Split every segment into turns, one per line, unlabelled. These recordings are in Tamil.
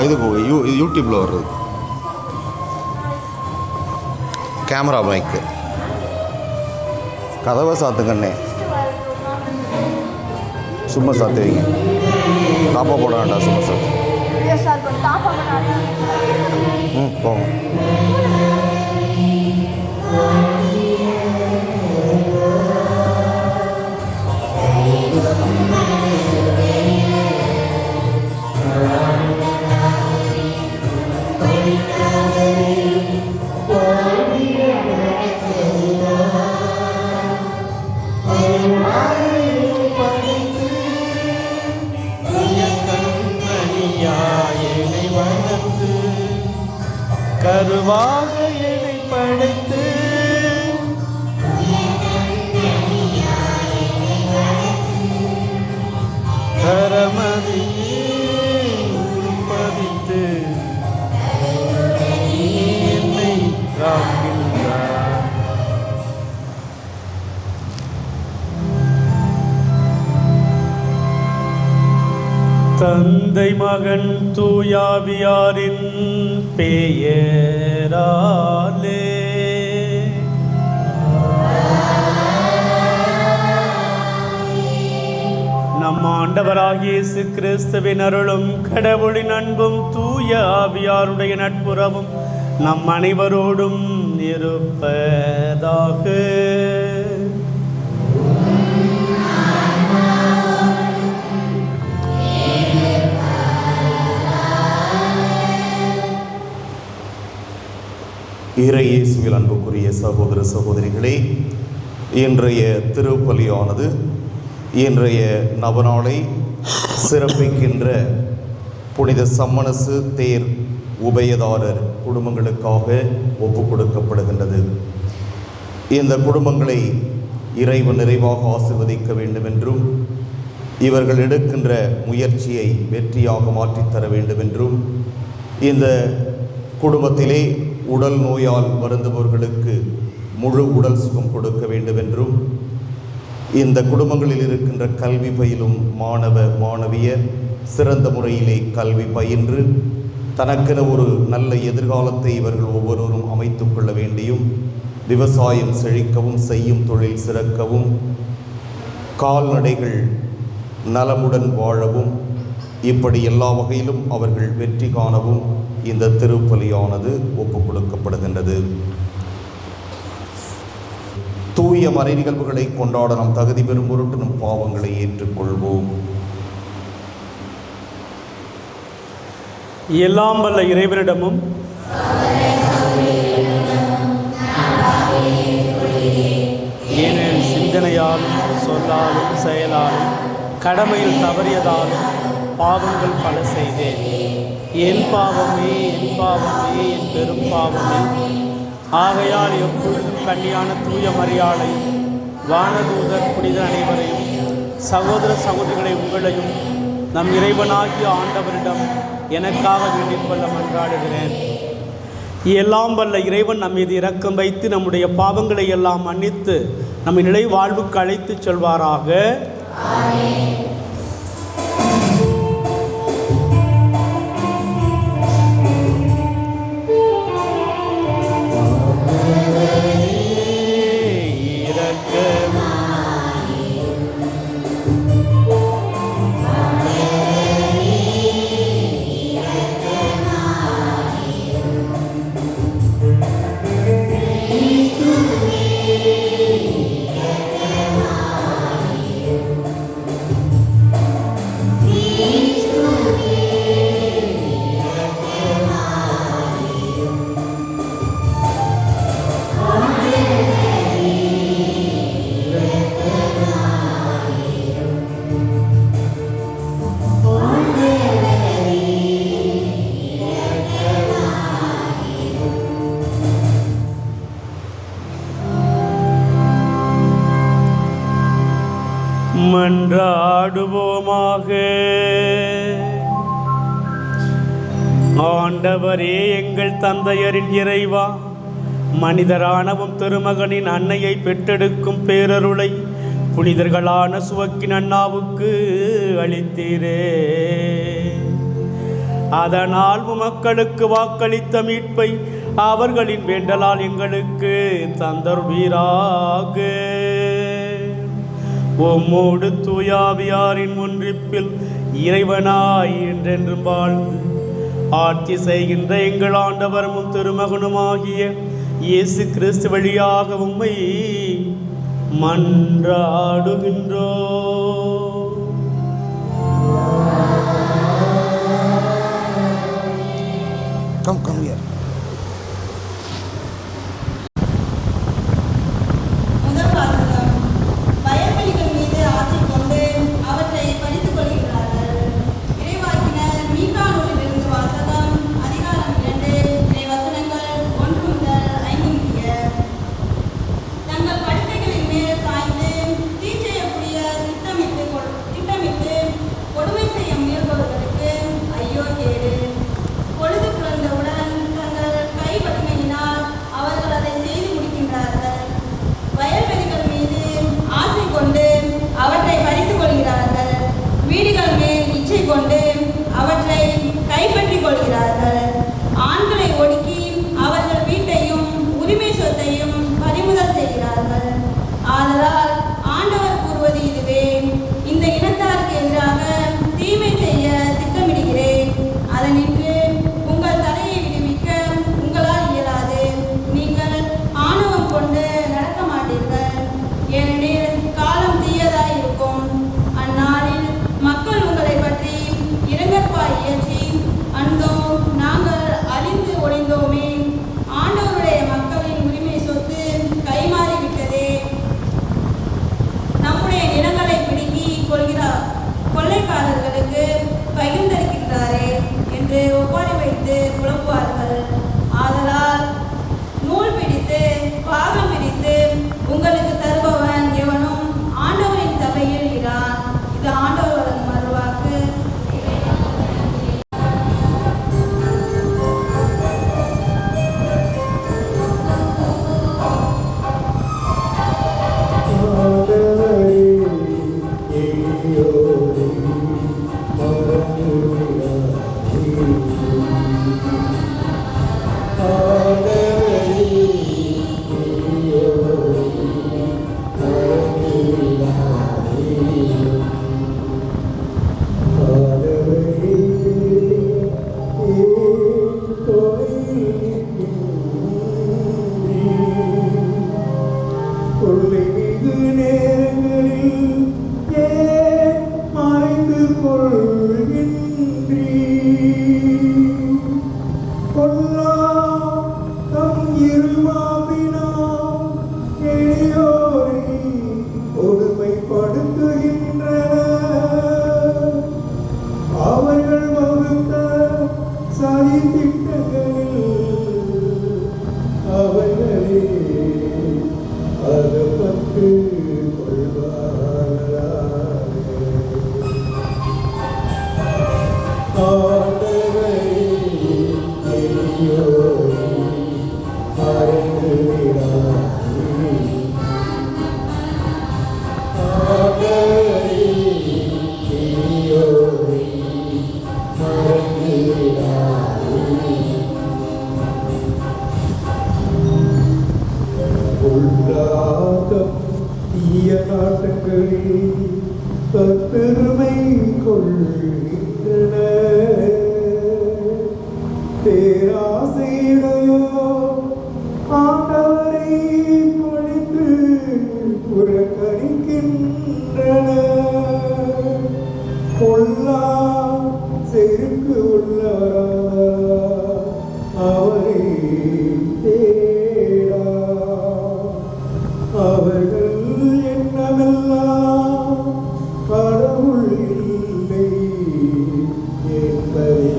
இது யூடியூப்பில் வர்றது கேமரா மைக்கு. கதவை சாத்துக்கண்ணே, சும்மா சாத்து வைங்க. தாப்பா போட வேண்டாம், சும்மா சாத்து. போங்க.
கருவாக என்னை படைத்து கரமதியே பதித்து என்னை காக்கின்றார். தந்தை மகன் தூயாவியாரின் பெயராலே நம் ஆண்டவராகிய இயேசு கிறிஸ்துவின் அருளும் கடவுளின் அன்பும் தூய ஆவியாருடைய நட்புறவும் நம் அனைவரோடும் இருப்பதாக.
இறை இயேசுவில் அன்புக்குரிய சகோதர சகோதரிகளே, இன்றைய திருப்பலியானது இன்றைய நவநாளை சிறப்பிக்கின்ற புனித சம்மனசு தேர் உபயதாரர் குடும்பங்களுக்காக ஒப்புக் கொடுக்கப்படுகின்றது. இந்த குடும்பங்களை இறைவன் நிறைவாக ஆசீர்வதிக்க வேண்டும் என்றும் இவர்கள் எடுக்கின்ற முயற்சியை வெற்றியாக மாற்றித்தர வேண்டும் என்றும் இந்த குடும்பத்திலே உடல் நோயால் வருந்துபவர்களுக்கு முழு உடல் சுகம் கொடுக்க வேண்டும் என்றும் இந்த குடும்பங்களில் இருக்கின்ற கல்வி பயிலும் மாணவ மாணவியர் சிறந்த முறையிலே கல்வி பயின்று தனக்கென ஒரு நல்ல எதிர்காலத்தை இவர்கள் ஒவ்வொருவரும் அமைத்து கொள்ள வேண்டியும், விவசாயம் செழிக்கவும் செய்யும் தொழில் சிறக்கவும் கால்நடைகள் நலமுடன் வாழவும் இப்படி எல்லா வகையிலும் அவர்கள் வெற்றி காணவும் இந்த திருப்பலியானது ஒப்புக் கொடுக்கப்படுகின்றது. தூய மறை நிகழ்வுகளை கொண்டாட நாம் தகுதி பெறும் பொருட்டு நம் பாவங்களை ஏற்றுக்கொள்வோம்.
எல்லாம் வல்ல இறைவனிடமும் ஏனெனில் சிந்தனையாலும் சொல்லாலும் செயலாலும் கடமையில் தவறியதாலும் பாவங்கள் பல செய்தேன். என் பாவமே என் பாவமே என் பெரும் பாவமே. ஆகையால் எப்பொழுதும் கன்னியான தூய மரியாளையும் வானதூதர் புனித அனைவரையும் சகோதர சகோதரிகளை உங்களையும் நம் இறைவனாகிய ஆண்டவரிடம் எனக்காக வேண்டிக் கொள்ள மன்றாடுகிறேன். எல்லாம் வல்ல இறைவன் நம் மீது இரக்கம் வைத்து நம்முடைய பாவங்களை எல்லாம் மன்னித்து நம்மை நிலை வாழ்வுக்கு அழைத்து செல்வாராக. மன்றாடுவோமாக. ஆண்டவரே, எங்கள் தந்தையரின் இறைவா, மனிதரானவும் திருமகனின் அன்னையை பெற்றெடுக்கும் பேரருளை புனிதர்களான சுவக்கின் அண்ணாவுக்கு அளித்தீரே. அதனால் மக்களுக்கு வாக்களித்த மீட்பை அவர்களின் வேண்டலால் எங்களுக்கு தந்தருவீராக. உம்மோடு தூயாவியாரின் ஒன்றிப்பில் இறைவனாய் என்றென்றும் வாழ்ந்து ஆட்சி செய்கின்ற எங்கள் ஆண்டவரும் திருமகனுமாகிய இயேசு கிறிஸ்து வழியாக உம்மை மன்றாடுகின்றோம்.
Come here.
முதல் வாசகம். வயல்வெளிகள் மீது ஆசை கொண்டு அவற்றை பறித்துக் கொள்கிறார்கள். இறைவாக்கினர் மீகா நூலிலிருந்து வாசகம். அதிகாரம் 2 இறைவசனங்கள் 1 முதல் 5 முடிய. தங்கள் படுக்கைகளின் மேல் சாய்ந்து தீச்செய்யக்கூடிய திட்டமிட்டு கொடுமை செய்ய முயல்பவர்களுக்கு ஐயோ கேடு. பொழுது புலர்ந்தவுடன் தங்கள் கை வலிமையினால் அவர்கள் அதை செய்து முடிக்கின்றார்கள். வயல்வெளிகள் மீது ஆசை கொண்டு அவற்றை பறித்துக் கொள்கிறார்கள். வீடுகள் மேல் இச்சை கொண்டு அவற்றை கைப்பற்றிக் கொள்கிறார்கள். ஆண்களை ஒடுக்கி அவர்கள் வீட்டையும் உரிமை சொத்தையும் பறிமுதல் செய்கிறார்கள். ஆதலால் ஆண்டவர் கூறுவது இதுவே: இந்த இனத்தாருக்கு எதிராக தீமை செய்ய திட்டமிடுகிறேன். அதனின்று உங்கள் தலையை விடுவிக்க உங்களால் இயலாது. நீங்கள் ஆணவம் கொண்டு நடக்க மாட்டீர்கள், ஏனெனில் காலம் தீயதாய் இருக்கும். அந்நாளில் மக்கள் உங்களை பற்றி இரங்கற்பாய் இயற்றி, அந்தோ நாங்கள் அழிந்து ஒழிந்தோமே, ஆண்டவருடைய மக்களின் உரிமை சொத்து கைமாறிவிட்டதே, நம்முடைய நிலங்களை பிடுங்கி கொள்ளைக்காரர்களுக்கு பகிர்ந்தளிக்கின்றாரே என்று ஒப்பாரி வைத்து புலம்புவார்கள். ஆதலால் நூல் பிடித்து பாகம் பிரித்து உங்களுக்கு தருபவன் எவனும் ஆண்டவரின் சபையில் இரான். இது ஆண்டவரின் மறுவாக்கு.
பெருமை கொள்கின்றன. பேராசையுடையோ ஆண்டவரை பணித்து புறக்கணிக்கின்றன. கொல்லா செருக்கு உள்ளவரா அவரை தேடா. அவர்கள் எண்ணமெல்லாம் கடவுள் இல்லை என்பதே.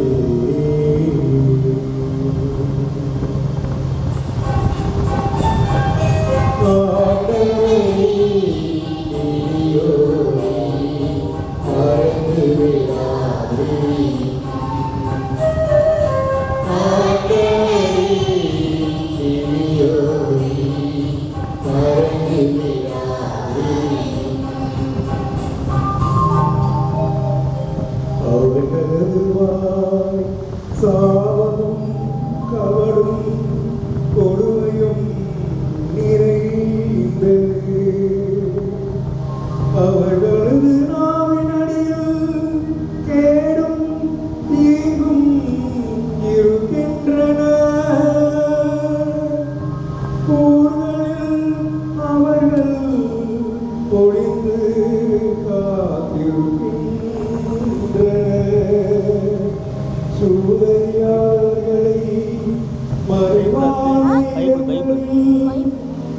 ஆலயங்களில்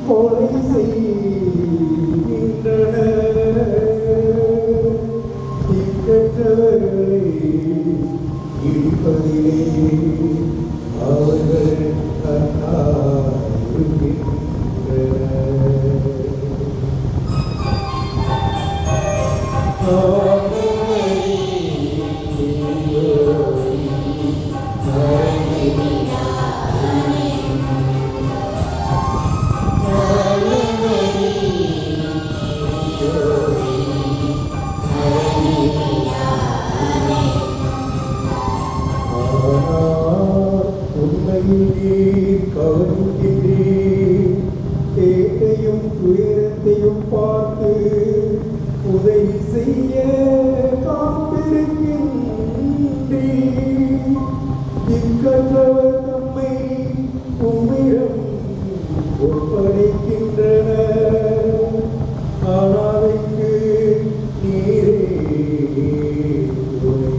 கொலை செய்கின்றனர். திக்கற்றவர்களை இடிப்பதிலே அவர்கள் தேட்டையும் துயரத்தையும் பார்த்து உதவி செய்ய காத்திருக்கின்றேன். திக்கற்றவர் தம்மை உம்மிடம் ஒப்படைக்கின்றனர். ஆனாதைக்கு நீரே துணை.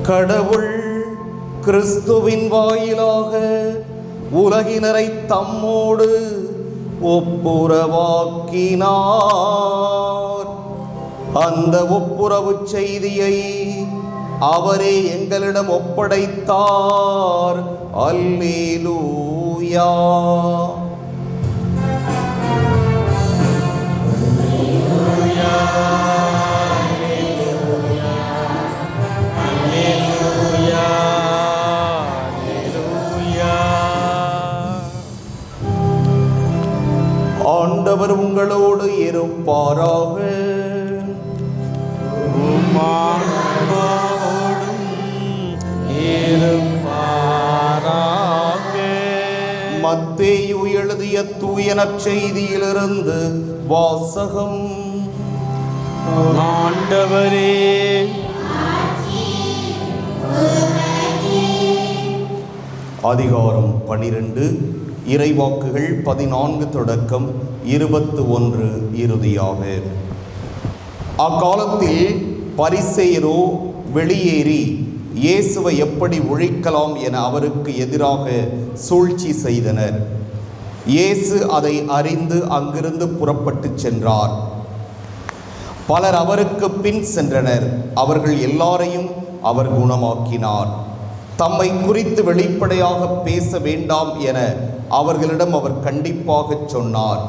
கடவுள் கிறிஸ்துவின் வாயிலாக உலகினரை தம்மோடு ஒப்புரவாக்கினார். அந்த ஒப்புரவு செய்தியை அவரே எங்களிடம் ஒப்படைத்தார். அல்லேலூயா. ஆண்டவர் உங்களோடு இருப்பாராக. மத்தேயு எழுதிய தூய நற்செய்தியிலிருந்து வாசகம்.
ஆண்டவரே
அதிகாரம் 12, இறைவாக்குகள் 14 தொடக்கம் 21 இறுதியாக. அக்காலத்தில் பரிசேயரோ வெளியேறி இயேசுவை எப்படி ஒழிக்கலாம் என அவருக்கு எதிராக சூழ்ச்சி செய்தனர். இயேசு அதை அறிந்து அங்கிருந்து புறப்பட்டு சென்றார். பலர் அவருக்கு பின் சென்றனர். அவர்கள் எல்லாரையும் அவர் குணமாக்கினார். தம்மை குறித்து வெளிப்படையாக பேச வேண்டாம் என அவர்களிடம் அவர் கண்டிப்பாக சொன்னார்.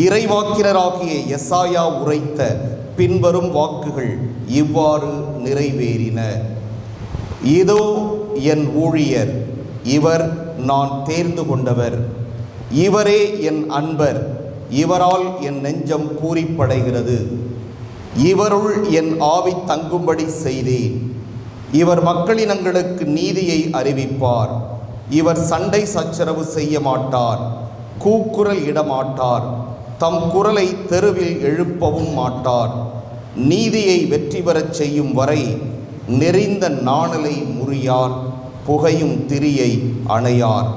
இறைவாக்கினராகிய எசாயா உரைத்த பின்வரும் வாக்குகள் இவ்வாறு நிறைவேறின. இதோ என் ஊழியர், இவர் நான் தேர்ந்து கொண்டவர், இவரே என் அன்பர், இவரால் என் நெஞ்சம் பூரிப்படைகிறது. இவருள் என் ஆவி தங்கும்படி செய்தேன். இவர் மக்களினங்களுக்கு நீதியை அறிவிப்பார். இவர் சண்டை சச்சரவு செய்ய மாட்டார், கூக்குரல் இடமாட்டார், தம் குரலை தெருவில் எழுப்பவும் மாட்டார். நீதியை வெற்றி பெறச் செய்யும் வரை நெறிந்த நாணலை முறியார், புகையும் திரியை அணையார்.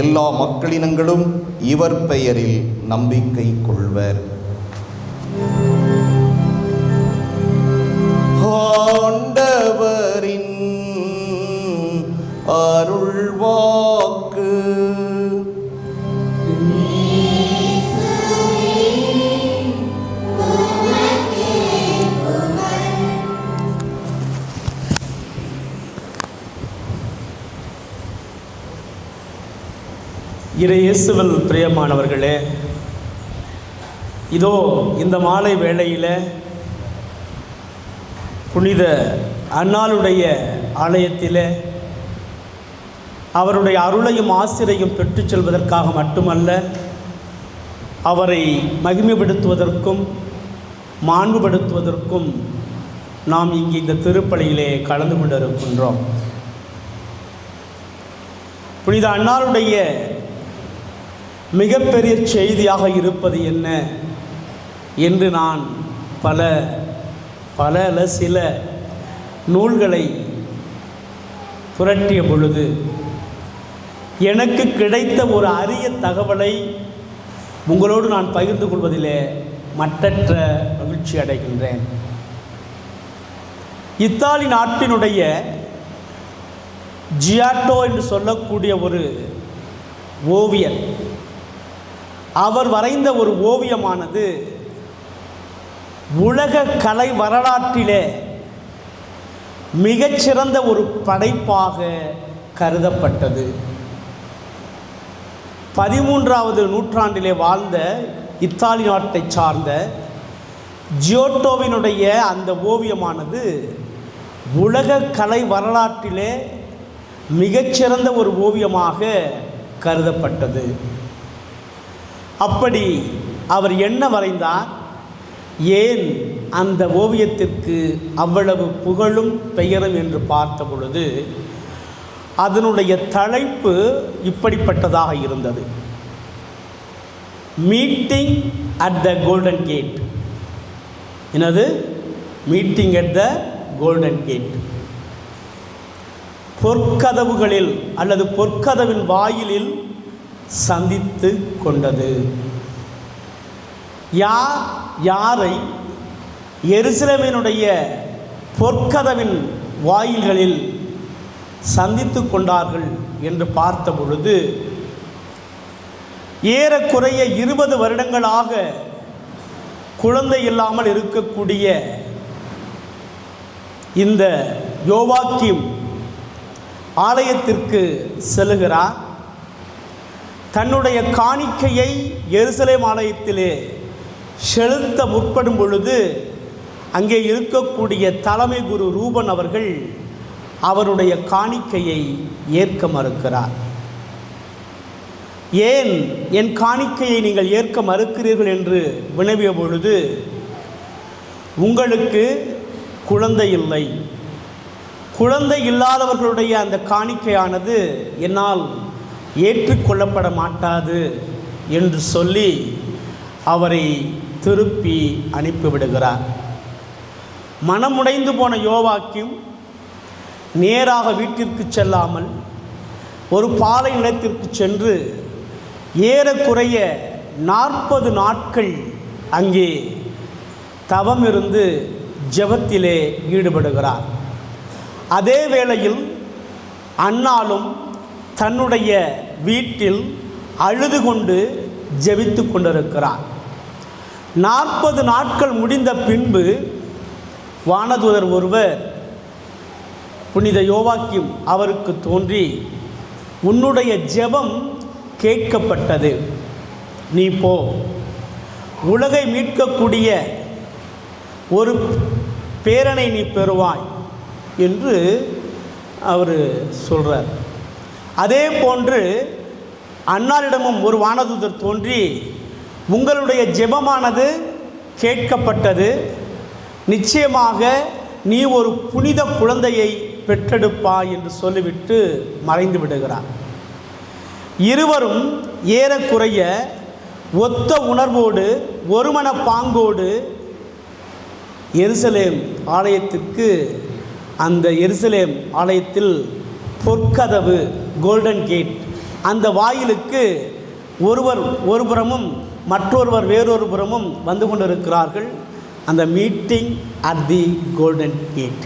எல்லா மக்களினங்களும் இவர் பெயரில் நம்பிக்கை கொள்வர். ஆண்டவரின் அருள்வாக்கு.
இயேசுவில் பிரியமானவர்களே, இதோ இந்த மாலை வேளையில் புனித அன்னாளுடைய ஆலயத்தில் அவருடைய அருளையும் ஆசிரையும் பெற்றுச் செல்வதற்காக மட்டுமல்ல, அவரை மகிமைப்படுத்துவதற்கும் மாண்புபடுத்துவதற்கும் நாம் இங்கே இந்த திருப்பலியிலே கலந்து கொண்டிருக்கின்றோம். புனித அன்னாளுடைய மிகப்பெரிய செய்தியாக இருப்பது என்ன என்று நான் சில நூல்களை புரட்டிய பொழுது எனக்கு கிடைத்த ஒரு அரிய தகவலை உங்களோடு நான் பகிர்ந்து கொள்வதிலே மற்றற்ற மகிழ்ச்சி அடைகின்றேன். இத்தாலி நாட்டினுடைய ஜியாட்டோ என்று சொல்லக்கூடிய ஒரு ஓவியர், அவர் வரைந்த ஒரு ஓவியமானது உலக கலை வரலாற்றிலே மிகச்சிறந்த ஒரு படைப்பாக கருதப்பட்டது. 13வது நூற்றாண்டிலே வாழ்ந்த இத்தாலி நாட்டை சார்ந்த ஜியோட்டோவினுடைய அந்த ஓவியமானது உலக கலை வரலாற்றிலே மிகச்சிறந்த ஒரு ஓவியமாக கருதப்பட்டது. அப்படி அவர் என்ன வரைந்தார், ஏன் அந்த ஓவியத்திற்கு அவ்வளவு புகழும் பெயரும் என்று பார்த்த பொழுது அதனுடைய தலைப்பு இப்படிப்பட்டதாக இருந்தது: meeting at the golden gate. என்னது? Meeting at the golden gate. பொற்கதவுகளில் அல்லது பொற்கதவின் வாயிலில் சந்தித்து கொண்டது. யாரை எருசலேமினுடைய பொற்கதவின் வாயில்களில் சந்தித்து கொண்டார்கள் என்று பார்த்த பொழுது ஏறக்குறைய 20 வருடங்களாக குழந்தை இல்லாமல் இருக்கக்கூடிய இந்த யோவாக்கிம் ஆலயத்திற்கு செல்லுகிறார். தன்னுடைய காணிக்கையை எருசலேம் ஆலயத்திலே செலுத்த முற்படும் பொழுது அங்கே இருக்கக்கூடிய தலைமை குரு ரூபன் அவர்கள் அவருடைய காணிக்கையை ஏற்க மறுக்கிறார். ஏன் என் காணிக்கையை நீங்கள் ஏற்க மறுக்கிறீர்கள் என்று வினவிய பொழுது, உங்களுக்கு குழந்தை இல்லை, குழந்தை இல்லாதவர்களுடைய அந்த காணிக்கையானது என்னால் ஏற்றுக்கொள்ளப்பட மாட்டாது என்று சொல்லி அவரை திருப்பி அனுப்பிவிடுகிறார். மனமுடைந்து போன யோவாக்கிம் நேராக வீட்டிற்கு செல்லாமல் ஒரு பாலை நிலத்திற்கு சென்று ஏறக்குறைய 40 நாட்கள் அங்கே தவம் இருந்து ஜெபத்திலே ஈடுபடுகிறார். அதே வேளையில் அன்னாலும் தன்னுடைய வீட்டில் அழுது கொண்டு ஜெபித்து கொண்டிருக்கிறார். 40 நாட்கள் முடிந்த பின்பு வானதூதர் ஒருவர் புனித யோவாக்கிம் அவருக்கு தோன்றி, உன்னுடைய ஜெபம் கேட்கப்பட்டது, நீ போ, உலகை மீட்கக்கூடிய ஒரு பேரனை நீ பெறுவாய் என்று அவர் சொல்கிறார். அதே போன்று அன்னாரிடமும் ஒரு வானதூதர் தோன்றி, உங்களுடைய ஜெபமானது கேட்கப்பட்டது, நிச்சயமாக நீ ஒரு புனித குழந்தையை பெற்றெடுப்பாய் என்று சொல்லிவிட்டு மறைந்து விடுகிறார். இருவரும் ஏறக்குறைய ஒத்த உணர்வோடு ஒருமன பாங்கோடு எருசலேம் ஆலயத்திற்கு, அந்த எருசலேம் ஆலயத்தில் பொற்கதவு கோல்டன் கேட் அந்த வாயிலுக்கு ஒருவர் ஒரு புறமும் மற்றொருவர் வேறொரு புறமும் வந்து கொண்டிருக்கிறார்கள். அந்த meeting at the Golden Gate,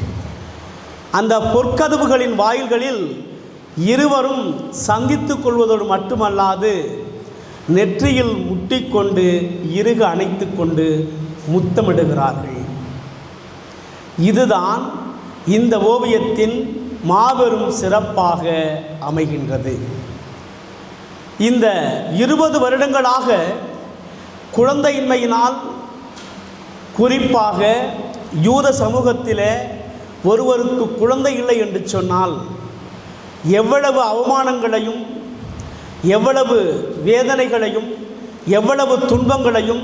அந்த பொற்கதவுகளின் வாயில்களில் இருவரும் சந்தித்து கொள்வதோடு மட்டுமல்லாது நெற்றியில் முட்டிக்கொண்டு இறுக அணைத்து கொண்டு முத்தமிடுகிறார்கள். இதுதான் இந்த ஓவியத்தின் மாபெரும் சிறப்பாக அமைகின்றது. இந்த 20 வருடங்களாக குழந்தையின்மையினால் குறிப்பாக யூத சமூகத்திலே ஒருவருக்கு குழந்தை இல்லை என்று சொன்னால் எவ்வளவு அவமானங்களையும் எவ்வளவு வேதனைகளையும் எவ்வளவு துன்பங்களையும்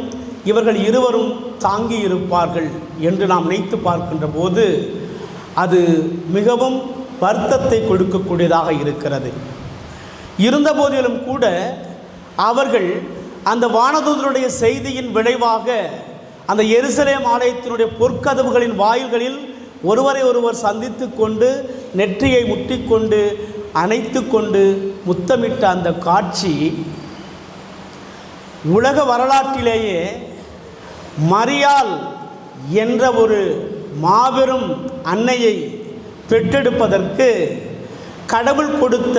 இவர்கள் இருவரும் தாங்கி இருப்பார்கள் என்று நாம் நினைத்து பார்க்கின்ற போது அது மிகவும் வருத்தத்தை கொடுக்கக்கூடியதாக இருக்கிறது. இருந்த போதிலும் கூட அவர்கள் அந்த வானதூதருடைய செய்தியின் விளைவாக அந்த எருசலேம் ஆலயத்தினுடைய பொற்கதவுகளின் வாயில்களில் ஒருவரை ஒருவர் சந்தித்து கொண்டு நெற்றியை முட்டிக்கொண்டு அணைத்து கொண்டு முத்தமிட்ட அந்த காட்சி உலக வரலாற்றிலேயே மரியாள் என்ற ஒரு மாபெரும் அன்னையை பெற்றெடுப்பதற்கு கடவுள் கொடுத்த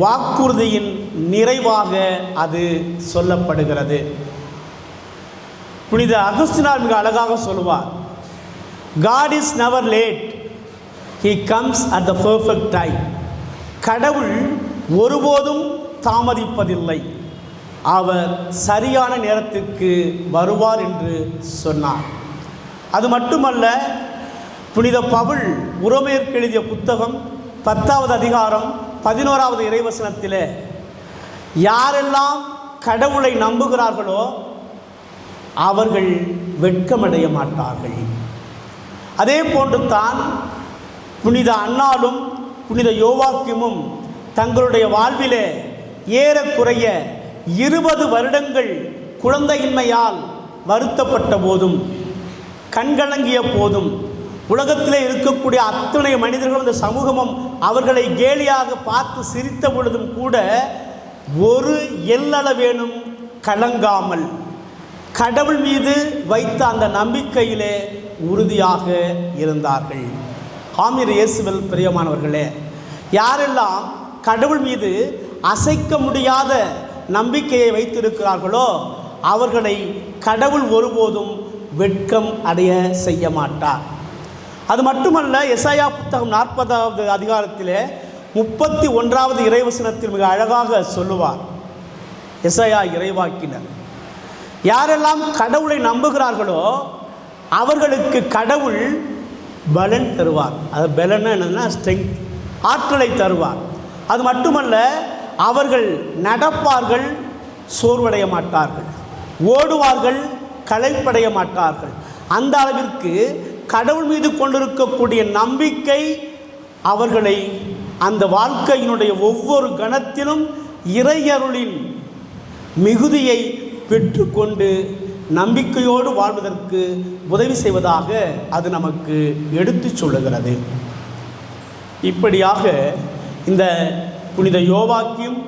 வாக்குறுதியின் நிறைவாக அது சொல்லப்படுகிறது. புனித அகஸ்தினார் மிக அழகாக சொல்லுவார், God is never late, He comes at the perfect time. கடவுள் ஒருபோதும் தாமதிப்பதில்லை, அவர் சரியான நேரத்திற்கு வருவார் என்று சொன்னார். அது மட்டுமல்ல, புனித பவுல் உரோமையருக்கு எழுதிய புத்தகம் 10வது அதிகாரம் 11வது இறைவசனத்திலே யாரெல்லாம் கடவுளை நம்புகிறார்களோ அவர்கள் வெட்கமடைய மாட்டார்கள். அதே போன்று தான் புனித அன்னாலும் புனித யோவாக்கியமும் தங்களுடைய வாழ்விலே ஏறக்குறைய 20 வருடங்கள் குழந்தையின்மையால் வருத்தப்பட்ட போதும் கண்கலங்கிய போதும் உலகத்திலே இருக்கக்கூடிய அத்தனை மனிதர்களும் இந்த சமூகமும் அவர்களை கேலியாக பார்த்து சிரித்த பொழுதும் கூட ஒரு எல்லளவேனும் கலங்காமல் கடவுள் மீது வைத்த அந்த நம்பிக்கையிலே உறுதியாக இருந்தார்கள். ஆமீர் இயேசுவில் பிரியமானவர்களே, யாரெல்லாம் கடவுள் மீது அசைக்க முடியாத நம்பிக்கையை வைத்திருக்கிறார்களோ அவர்களை கடவுள் ஒருபோதும் வெட்கம் அடைய செய்ய மாட்டார். அது மட்டுமல்ல, எசாயா புத்தகம் 40வது அதிகாரத்திலே 31வது இறைவசனத்தில் மிக அழகாக சொல்லுவார் எசாயா இறைவாக்கினர், யாரெல்லாம் கடவுளை நம்புகிறார்களோ அவர்களுக்கு கடவுள் பலன் தருவார். அது பலன் என்னன்னா ஸ்ட்ரெங்க், ஆற்றலை தருவார். அது மட்டுமல்ல, அவர்கள் நடப்பார்கள், சோர்வடைய மாட்டார்கள், ஓடுவார்கள், களைப்படைய மாட்டார்கள். அந்த அளவிற்கு கடவுள் மீது கொண்டிருக்கக்கூடிய நம்பிக்கை அவர்களை அந்த வாழ்க்கையினுடைய ஒவ்வொரு கணத்திலும் இறையருளின் மிகுதியை பெற்றுக்கொண்டு நம்பிக்கையோடு வாழ்வதற்கு உதவி செய்வதாக அது நமக்கு எடுத்து சொல்லுகிறது. இப்படியாக இந்த புனித யோவாக்கியும்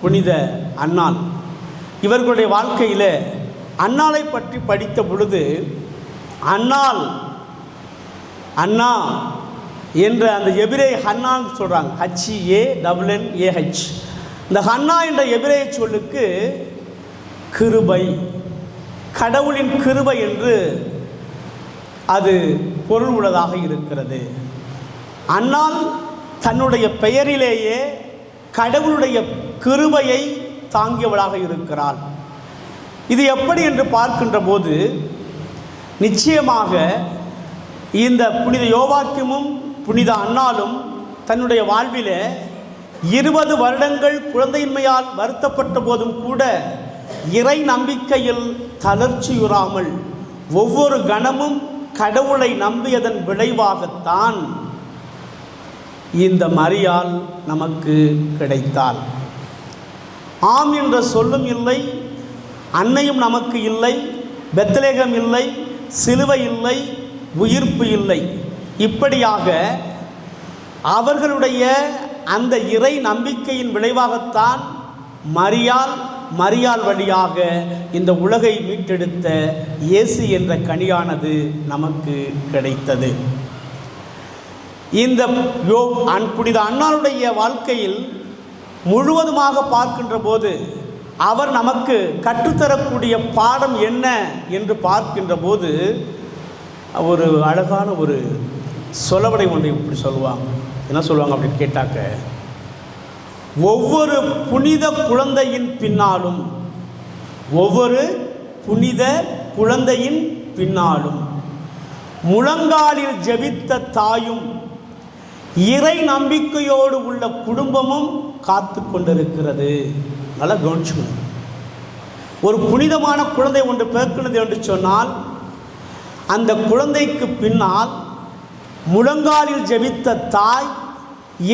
புனித அன்னாள் இவர்களுடைய வாழ்க்கையில் அன்னாளை பற்றி படித்த பொழுது அன்னாள் அண்ணா என்ற அந்த எபிரேய ஹன்னான்னு சொல்கிறாங்க, HANNAH. இந்த ஹன்னா என்ற எபிரேய சொல்லுக்கு கிருபை, கடவுளின் கிருபை என்று அது பொருள் உள்ளதாக இருக்கிறது. அன்னாள் தன்னுடைய பெயரிலேயே கடவுளுடைய கிருபையை தாங்கியவளாக இருக்கிறாள். இது எப்படி என்று பார்க்கின்ற போது நிச்சயமாக இந்த புனித யோவாக்கியமும் புனித அன்னாளும் தன்னுடைய வாழ்விலே 20 வருடங்கள் குழந்தையின்மையால் வருத்தப்பட்ட போதும் கூட இறை நம்பிக்கையில் தளர்ச்சியுறாமல் ஒவ்வொரு கணமும் கடவுளை நம்பியதன் விளைவாகத்தான் இந்த மரியாள் நமக்கு கிடைத்தாள். ஆம் என்ற சொல்லும் இல்லை, அன்னையும் நமக்கு இல்லை, பெத்லகேம் இல்லை, சிலுவை இல்லை, உயிர்ப்பு இல்லை. இப்படியாக அவர்களுடைய அந்த இறை நம்பிக்கையின் விளைவாகத்தான் மரியாள் வழியாக இந்த உலகை மீட்டெடுத்த இயேசு என்ற கனியானது நமக்கு கிடைத்தது. இந்த புனித அன்னாளுடைய வாழ்க்கையில் முழுவதுமாக பார்க்கின்ற போது அவர் நமக்கு கற்றுத்தரக்கூடிய பாடம் என்ன என்று பார்க்கின்ற போது ஒரு அழகான ஒரு சொலவடை ஒன்றை இப்படி சொல்லுவாங்க. என்ன சொல்லுவாங்க அப்படின்னு கேட்டாக்க, ஒவ்வொரு புனித குழந்தையின் பின்னாலும், ஒவ்வொரு புனித குழந்தையின் பின்னாலும் முழங்காலில் ஜெபித்த தாயும் இறை நம்பிக்கையோடு உள்ள குடும்பமும் காத்து கொண்டிருக்கிறது. நல்லா கவனிச்சுக்கணும். ஒரு புனிதமான குழந்தை ஒன்று பிறக்கிறது என்று சொன்னால் அந்த குழந்தைக்கு பின்னால் முழங்காலில் ஜெபித்த தாய்,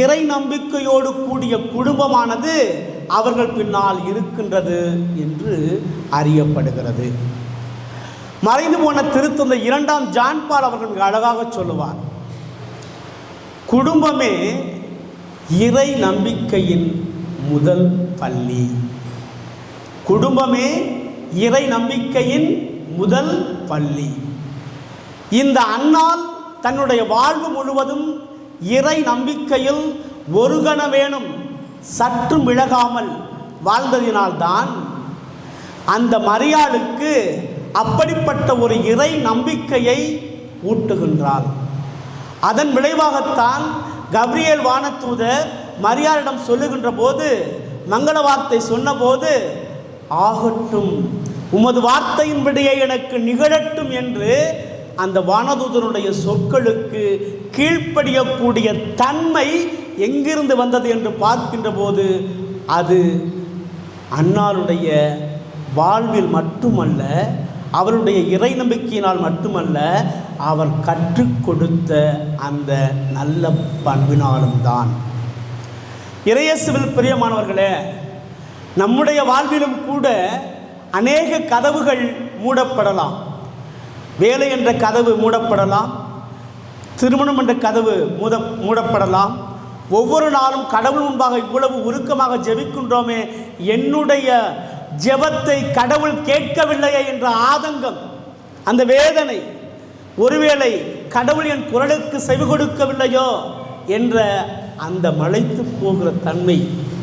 இறை நம்பிக்கையோடு கூடிய குடும்பமானது அவர்கள் பின்னால் இருக்கின்றது என்று அறியப்படுகிறது. மறைந்து போன திருத்தந்தை 2ஆம் ஜான் பால் அவர்கள் மிக அழகாக சொல்லுவார், குடும்பமே இறை நம்பிக்கையின் முதல் பள்ளி. குடும்பமே இறை நம்பிக்கையின் முதல் பள்ளி. இந்த அன்னாள் தன்னுடைய வாழ்வு முழுவதும் இறை நம்பிக்கையில் ஒரு கணவேனும் சற்றும் விலகாமல் வாழ்ந்ததினால்தான் அந்த மரியாளுக்கு அப்படிப்பட்ட ஒரு இறை நம்பிக்கையை ஊட்டுகின்றாள். அதன் விளைவாகத்தான் கப்ரியேல் வானதூதர் மரியாளிடம் சொல்லுகின்ற போது, மங்கள வார்த்தை சொன்னபோது, ஆகட்டும் உமது வார்த்தையின்படியே எனக்கு நிகழட்டும் என்று அந்த வானதூதனுடைய சொற்களுக்கு கீழ்ப்படியக்கூடிய தன்மை எங்கிருந்து வந்தது என்று பார்க்கின்ற போது அது அன்னாருடைய வாழ்வில் மட்டுமல்ல, அவருடைய இறை நம்பிக்கையினால் மட்டுமல்ல, அவர் கற்றுக் கொடுத்த அந்த நல்ல பண்பினாலும் தான். இறையேசுவில் பிரியமானவர்களே, நம்முடைய வாழ்விலும் கூட அநேக கதவுகள் மூடப்படலாம். வேலை என்ற கதவு மூடப்படலாம், திருமணம் என்ற கதவு மூடப்படலாம். ஒவ்வொரு நாளும் கடவுள் முன்பாக இவ்வளவு உருக்கமாக ஜெபிக்கின்றோமே, என்னுடைய ஜெபத்தை கடவுள் கேட்கவில்லையே என்ற ஆதங்கம், அந்த வேதனை, ஒருவேளை கடவுள் என் குரலுக்கு செவி கொடுக்கவில்லையோ என்ற அந்த மலைத்து போகிற தன்மை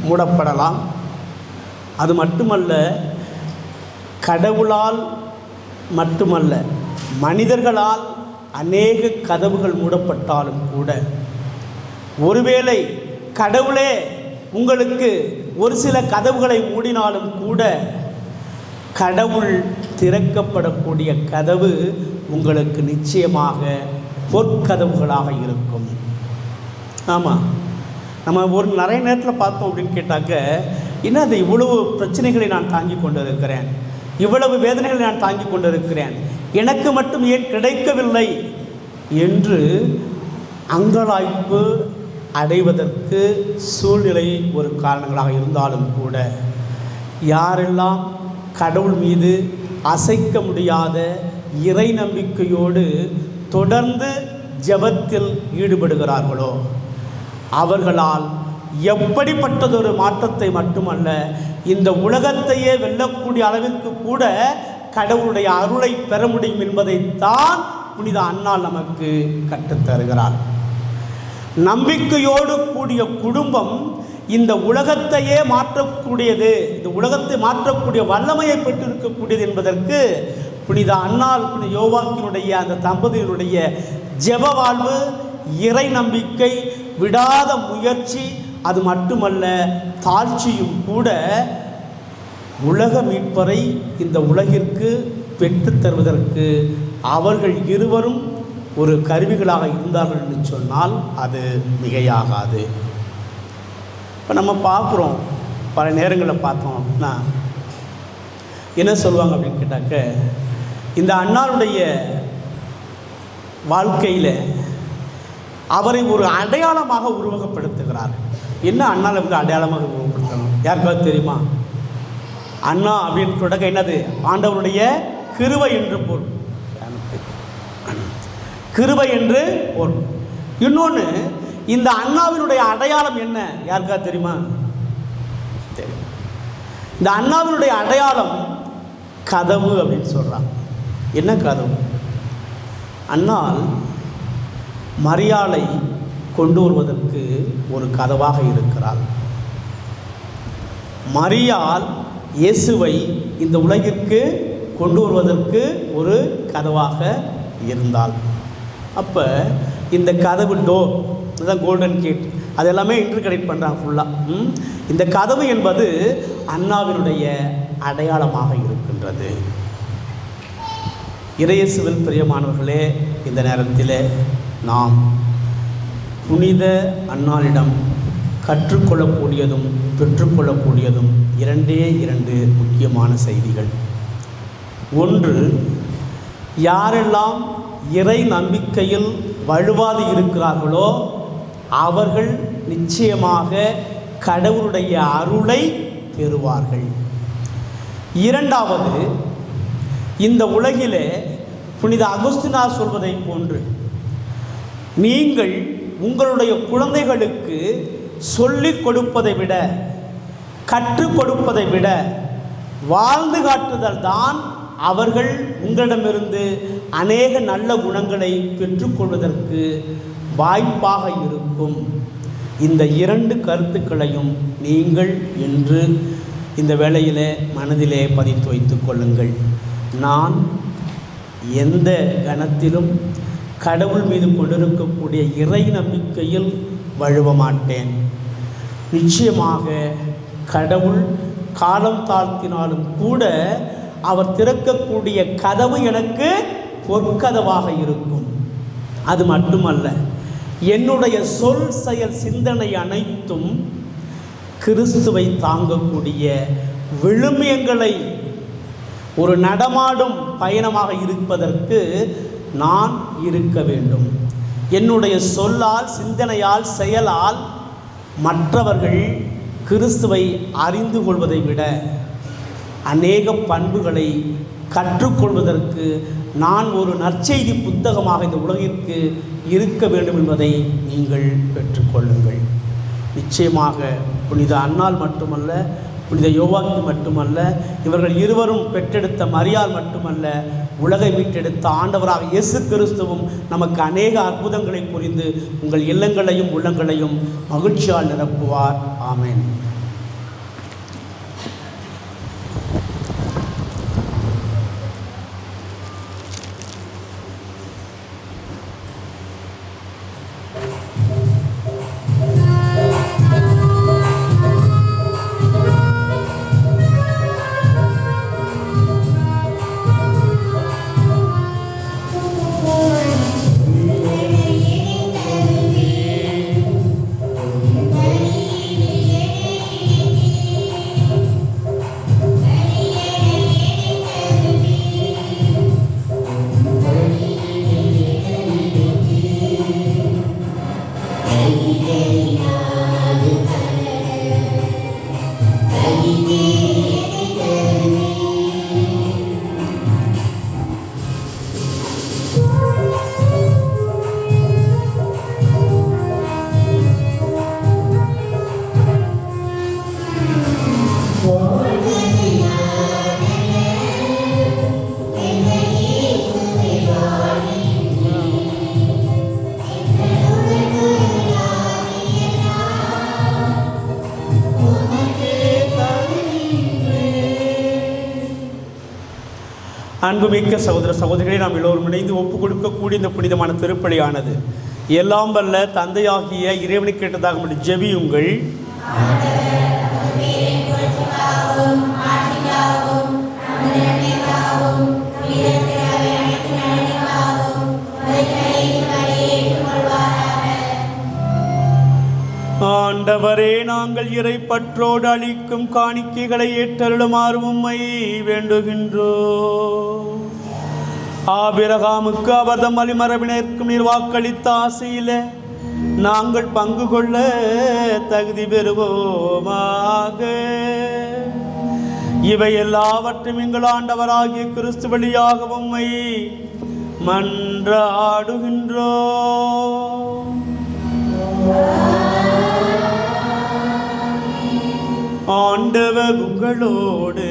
மூடப்படலாம். அது மட்டுமல்ல, கடவுளால் மட்டுமல்ல, மனிதர்களால் அநேக கதவுகள் மூடப்பட்டாலும் கூட, ஒருவேளை கடவுளே உங்களுக்கு ஒரு சில கதவுகளை மூடினாலும் கூட, கடவுள் திறக்கப்படக்கூடிய கதவு உங்களுக்கு நிச்சயமாக பொற்கதவுகளாக இருக்கும். ஆமாம், நம்ம ஒரு நிறைய நேரத்தில் பார்த்தோம் அப்படின்னு கேட்டாக்க, என்ன அது இவ்வளவு பிரச்சனைகளை நான் தாங்கி கொண்டு இருக்கிறேன், இவ்வளவு வேதனைகளை நான் தாங்கி கொண்டு இருக்கிறேன், எனக்கு மட்டும் ஏன் கிடைக்கவில்லை என்று அங்கலாய்ப்பு அடைவதற்கு சூழ்நிலை ஒரு காரணங்களாக இருந்தாலும் கூட, யாரெல்லாம் கடவுள் மீது அசைக்க முடியாத இறை நம்பிக்கையோடு தொடர்ந்து ஜெபத்தில் ஈடுபடுகிறார்களோ அவர்களால் எப்படிப்பட்டதொரு மாற்றத்தை மட்டுமல்ல, இந்த உலகத்தையே வெல்லக்கூடிய அளவிற்கு கூட கடவுளுடைய அருளை பெற முடியும் என்பதைத்தான் புனித அன்னாள் நமக்கு கற்றுத்தருகிறார். நம்பிக்கையோடு கூடிய குடும்பம் இந்த உலகத்தையே மாற்றக்கூடியது, இந்த உலகத்தை மாற்றக்கூடிய வல்லமையை பெற்றிருக்கக்கூடியது என்பதற்கு புனித அன்னாள், புனித யோவாக்கினுடைய அந்த தம்பதியினுடைய ஜெப வாழ்வு, இறை நம்பிக்கை, விடாத முயற்சி, அது மட்டுமல்ல தாழ்ச்சியும் கூட உலக மீட்பரை இந்த உலகிற்கு பெற்றுத் தருவதற்கு அவர்கள் இருவரும் ஒரு கருவிகளாக இருந்தார்கள் என்று சொன்னால் அது மிகையாகாது. இப்போ நம்ம பார்க்குறோம், பல நேரங்களில் பார்த்தோம் அப்படின்னா என்ன சொல்லுவாங்க அப்படின்னு கேட்டாக்க, இந்த அன்னாருடைய வாழ்க்கையில் அவரை ஒரு அடையாளமாக உருவகப்படுத்துகிறார். என்ன அண்ணாவை வந்து அடையாளமாக உருவகப்படுத்தணும் யாருக்காவது தெரியுமா? அண்ணா அப்படின்னு தொடக்க என்னது? ஆண்டவருடைய கிருபை என்று பொருள், கிருபை என்று பொருள். இன்னொன்று, இந்த அண்ணாவினுடைய அடையாளம் என்ன யாருக்காவது தெரியுமா? தெரியும். இந்த அண்ணாவினுடைய அடையாளம் கதவு அப்படின்னு சொல்கிறாங்க. என்ன கதவு? அண்ணால் மரியாளை கொண்டு வருவதற்கு ஒரு கதவாக இருக்கிறாள். மரியாள் இயேசுவை இந்த உலகிற்கு கொண்டு வருவதற்கு ஒரு கதவாக இருந்தாள். அப்போ இந்த கதவு டோர், இதுதான் கோல்டன் கேட், அது எல்லாமே இன்டர்கனெக்ட் பண்ணுறாங்க ஃபுல்லாக. இந்த கதவு என்பது அன்னாவினுடைய அடையாளமாக இருக்கின்றது. இறையேசுவில் பிரியமானவர்களே, இந்த நேரத்தில் நாம் புனித அன்னாளிடம் கற்றுக்கொள்ளக்கூடியதும் பெற்றுக்கொள்ளக்கூடியதும் இரண்டு முக்கியமான செய்திகள். ஒன்று, யாரெல்லாம் இறை நம்பிக்கையில் வலுவாது இருக்கிறார்களோ அவர்கள் நிச்சயமாக கடவுளுடைய அருளை பெறுவார்கள். இரண்டாவது, இந்த உலகிலே புனித அகுஸ்தினார் சொல்வதை போன்று நீங்கள் உங்களுடைய குழந்தைகளுக்கு சொல்லிக் கொடுப்பதை விட, கற்றுக் கொடுப்பதை விட வாழ்ந்து காட்டுதல் தான் அவர்கள் உங்களிடமிருந்து அநேக நல்ல குணங்களை பெற்றுக்கொள்வதற்கு வாய்ப்பாக இருக்கும். இந்த இரண்டு கருத்துக்களையும் நீங்கள் இன்று இந்த வேளையிலே மனதிலே பதித்து வைத்துக் கொள்ளுங்கள். நான் எந்த கணத்திலும் கடவுள் மீது கொண்டிருக்கக்கூடிய இறை நம்பிக்கையில் வழுவ மாட்டேன். நிச்சயமாக கடவுள் காலம் தாழ்த்தினாலும் கூட அவர் திறக்கக்கூடிய கதவு எனக்கு பொற்கதவாக இருக்கும். அது மட்டுமல்ல, என்னுடைய சொல் செயல் சிந்தனை அனைத்தும் கிறிஸ்துவை தாங்கக்கூடிய விழுமியங்களை ஒரு நடமாடும் பயணமாக இருப்பதற்கு நான் இருக்க வேண்டும். என்னுடைய சொல்லால், சிந்தனையால், செயலால் மற்றவர்கள் கிறிஸ்துவை அறிந்து கொள்வதை விட அநேக பண்புகளை கற்றுக்கொள்வதற்கு நான் ஒரு நற்செய்தி புத்தகமாக இந்த உலகிற்கு இருக்க வேண்டும் என்பதை நீங்கள் பெற்றுக்கொள்ளுங்கள். நிச்சயமாக புனித அன்னாள் மட்டுமல்ல, புனித யோவாக்கி மட்டுமல்ல, இவர்கள் இருவரும் பெற்றெடுத்த மரியாள் மட்டுமல்ல, உலகை மீட்டெடுத்த ஆண்டவராக இயேசு கிறிஸ்துவும் நமக்கு அநேக அற்புதங்களை புரிந்து உங்கள் இல்லங்களையும் உள்ளங்களையும் மகிழ்ச்சியால் நிரப்புவார். ஆமென். அன்புமிக்க சகோதர சகோதரிகளை நாம் எல்லோரும் இணைந்து ஒப்புக் கொடுக்கக்கூடிய இந்த புனிதமான திருப்பலியானது எல்லாம் வல்ல தந்தையாகிய இறைவனை கேட்டதாக ஜெபியுங்கள். ஆண்டவரே, நாங்கள் இறை பற்றோடு அளிக்கும் காணிக்கைகளை ஏற்றருளுமாறு உம்மை வேண்டுகின்றோம். ஆபிரகாமுக்கு அவர்தம் வழிமரபினருக்கும் நீர் வாக்களித்த ஆசையில நாங்கள் பங்கு கொள்ள தகுதி பெறுவோமாக. இவை எல்லாவற்றும் எங்கள் ஆண்டவராகிய கிறிஸ்து வழியாக உம்மை மன்றாடுகின்றோம். ஆண்டவர் உங்களோடு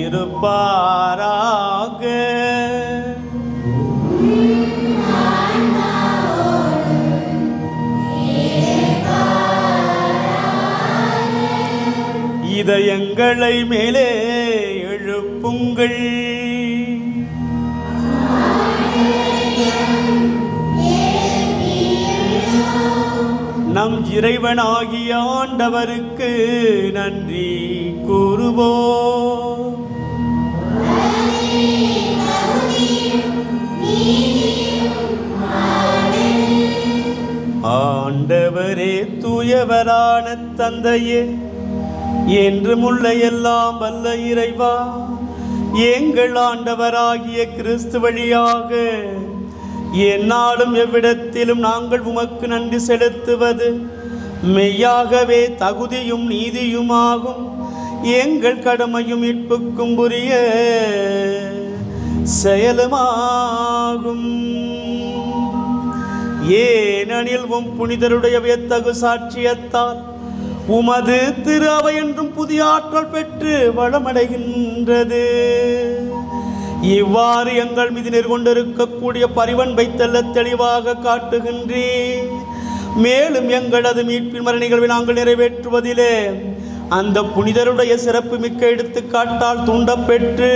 இருப்பாராக. இதயங்களை மேலே எழுப்புங்கள். நம் இறைவனாகிய ஆண்டவருக்கு நன்றி கூறுவோம். ஆண்டவரே தூயவரான தந்தையே, என்றும் உள்ள எல்லாம் வல்ல இறைவா, எங்கள் ஆண்டவராகிய கிறிஸ்து வழியாக எந்நாளும் எவ்விடத்திலும் நாங்கள் உமக்கு நன்றி செலுத்துவது மெய்யாகவே தகுதியும் நீதியுமாகும். எங்கள் கடமையும் மீட்புக்கும் உரிய செயலுமாகும். ஏனெனில் உம் புனிதருடைய வியத்தகு சாட்சியத்தால் உமது திரு அவை என்றும் புதிய ஆற்றல் பெற்று வளமடைகின்றது. இவ்வாறு எங்கள் மீது நேர்கொண்டிருக்கக்கூடிய பரிவன்பை தெளிவாக காட்டுகின்றேன். மேலும் எங்களது மீட்பின் மறை நிகழ்வை நாங்கள் நிறைவேற்றுவதிலே அந்த புனிதருடைய சிறப்பு மிக்க எடுத்துக்காட்டால் தூண்டப்பெற்று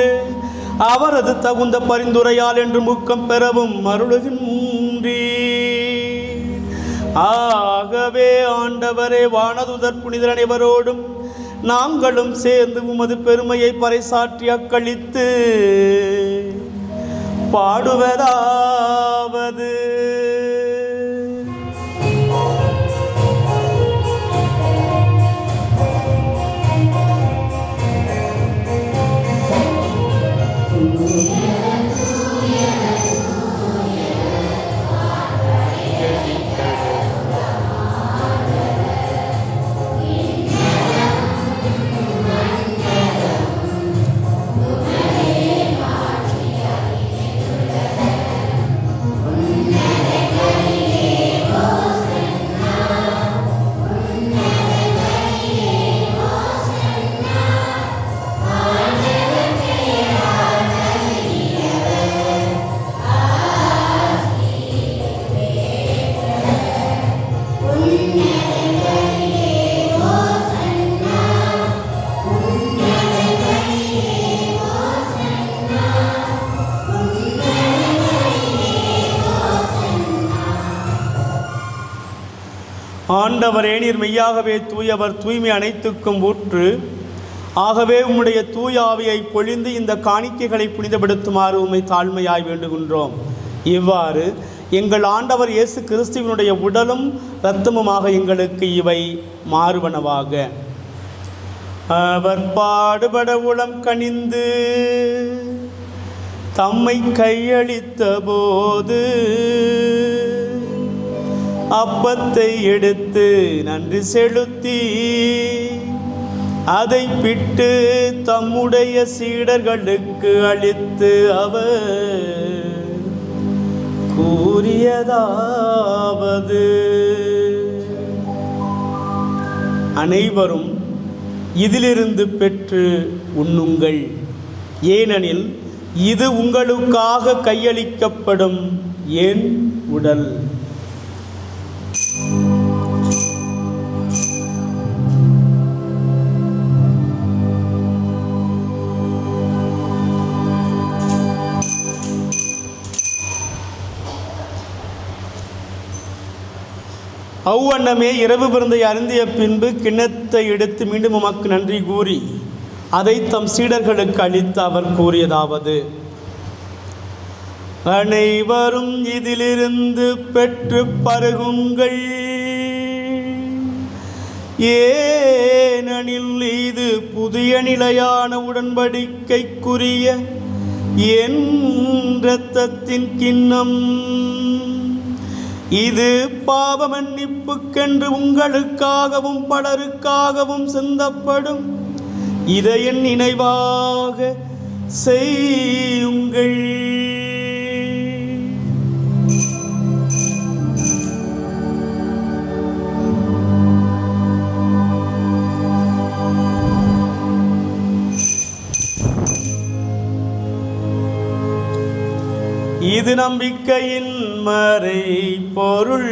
அவரது தகுந்த பரிந்துரையால் என்று ஊக்கம் பெறவும் அருளுகின்றேன். ஆகவே ஆண்டவரே, வானதுதர் புனிதர் அனைவரோடும் நாங்களும் சேர்ந்து உமது பெருமையை பறைசாற்றி அக்களித்து பாடுவதாவது: ஆண்டவரே, நீர் மெய்யாகவே தூயவர், தூய்மை அனைத்துக்கும் ஊற்று. ஆகவே உம்முடைய தூய ஆவியை பொழிந்து இந்த காணிக்கைகளை புனிதப்படுத்துமாறு உம்மை தாழ்மையாய் வேண்டுகின்றோம். இவ்வாறு எங்கள் ஆண்டவர் இயேசு கிறிஸ்துவினுடைய உடலும் இரத்தமுமாக எங்களுக்கு இவை மாறுவனவாக. அவர் பாடுபட உளம் கனிந்து தம்மை கையளித்த போது அப்பத்தை எடுத்து நன்றி செலுத்தி அதை பிட்டு தம்முடைய சீடர்களுக்கு அளித்து அவர் கூறியதாவது: அனைவரும் இதிலிருந்து பெற்று உண்ணுங்கள், ஏனெனில் இது உங்களுக்காக கையளிக்கப்படும் என் உடல். அவ்வண்ணமே இரவு விருந்தை அருந்திய பின்பு கிண்ணத்தை எடுத்து மீண்டும் உமக்கு நன்றி கூறி அதை தம் சீடர்களுக்கு அளித்து அவர் கூறியதாவது: அனைவரும் இதிலிருந்து பெற்று பருகுங்கள், ஏனெனில் இது புதிய நிலையான உடன்படிக்கைக்குரிய என் இரத்தத்தின் கிண்ணம். இது பாவ மன்னிப்புக்கென்று உங்களுக்காகவும் பலருக்காகவும் சிந்தப்படும். இதை என் நினைவாக செய்யுங்கள். இது நம்பிக்கையின் மறை பொருள்.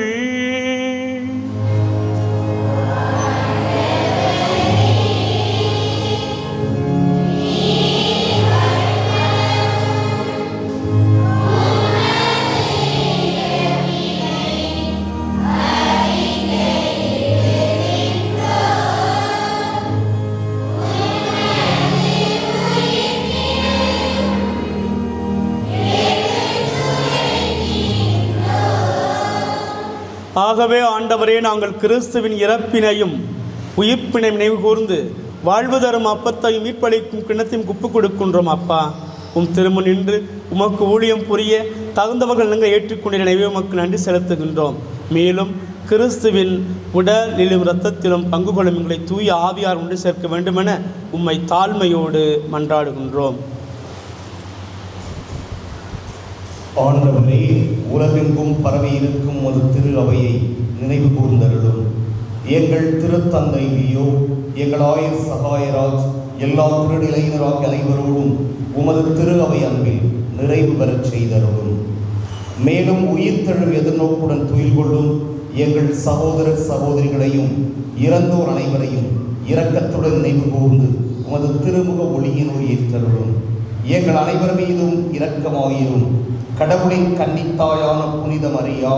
ஆகவே ஆண்டவரே, நாங்கள் கிறிஸ்துவின் இறப்பினையும் உயிர்ப்பினை நினைவு கூர்ந்து வாழ்வு தரும் அப்பத்தையும் மீட்பளிக்கும் கிண்ணத்தையும் ஒப்புக் கொடுக்கின்றோம். அப்பா, திருமுன் நின்று உமக்கு ஊழியம் புரிய தகுந்தவர்கள் நாங்கள் ஏற்றுக்கொண்ட நினைவே உமக்கு நன்றி செலுத்துகின்றோம். மேலும் கிறிஸ்துவின் உடலிலும் இரத்தத்திலும் பங்கு கொள்ளும் எங்களை தூய ஆவியார் ஒன்று சேர்க்க வேண்டுமென உம்மை தாழ்மையோடு மன்றாடுகின்றோம்.
ஆண்டவரே, உலகெங்கும் பரவி இருக்கும் ஒரு திரு அவையை நினைவு கூர்ந்தருளும். எங்கள் திருத்தந்தை லியோ, எங்கள் ஆயர் சகாயராஜ், எல்லா திருநிலையினராக அனைவரோடும் உமது திரு அவை அன்பில் நிறைவு பெறச் செய்தருளும். மேலும் உயிர்த்தெழும் எதிர்நோக்குடன் துயில் கொள்ளும் எங்கள் சகோதர சகோதரிகளையும் இறந்தோர் அனைவரையும் இரக்கத்துடன் நினைவு கூர்ந்து உமது திருமுக ஒளியினுள் ஏற்றருளும். எங்கள் அனைவர் மீதும் இரக்கமாயிரும். கடவுளின் கன்னித்தாயான புனித மரியா,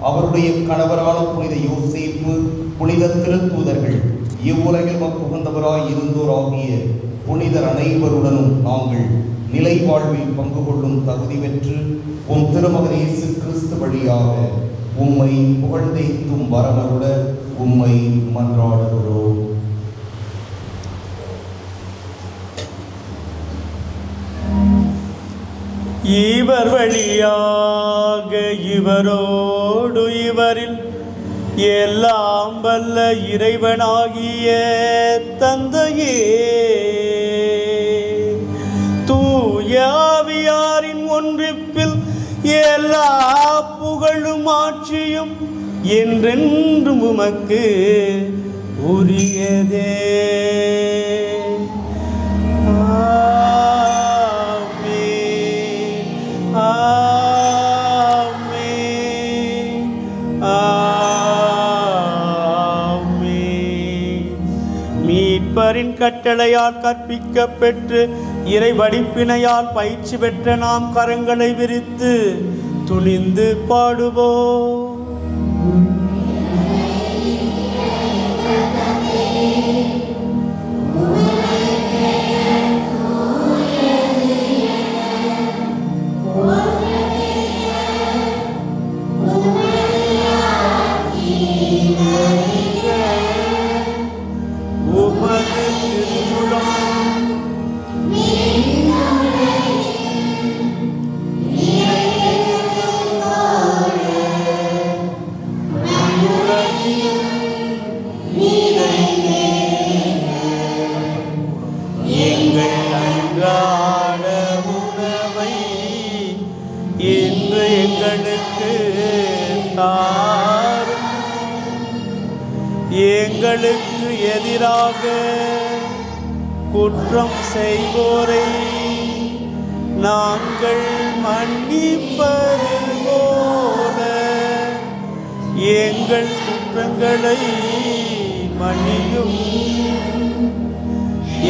அவருடைய கணவரான புனித யோசேப்பு, புனித திருத்தூதர்கள், இவ்வுலகில் புகுந்தவராய் இருந்தோர் ஆகிய புனிதர் அனைவருடனும் நாங்கள் நிலை வாழ்வில் பங்கு கொள்ளும் தகுதி பெற்று உம் திருமகன் இயேசு கிறிஸ்து வழியாக உம்மை புகழ்ந்தேத்தும் வரமருட உம்மை மன்றாடுகிறோம்.
இவர் வழியாக இவரோடு இவரில் எல்லாம் வல்ல இறைவனாகிய தந்தையே, தூய ஆவியாரின் ஒன்றிப்பில் எல்லா புகழும் ஆட்சியும் என்றென்றும் உமக்கு உரியதே. மீட்பரின் கட்டளையால் கற்பிக்கப் பெற்று இறை வடிப்பினையால் பயிற்சி பெற்ற நாம் கரங்களை விரித்து துணிந்து பாடுவோம். எங்களுக்கு எதிராக குற்றம் செய்வோரை நாங்கள் மன்னிப்பது போல எங்கள் குற்றங்களை மன்னியும்.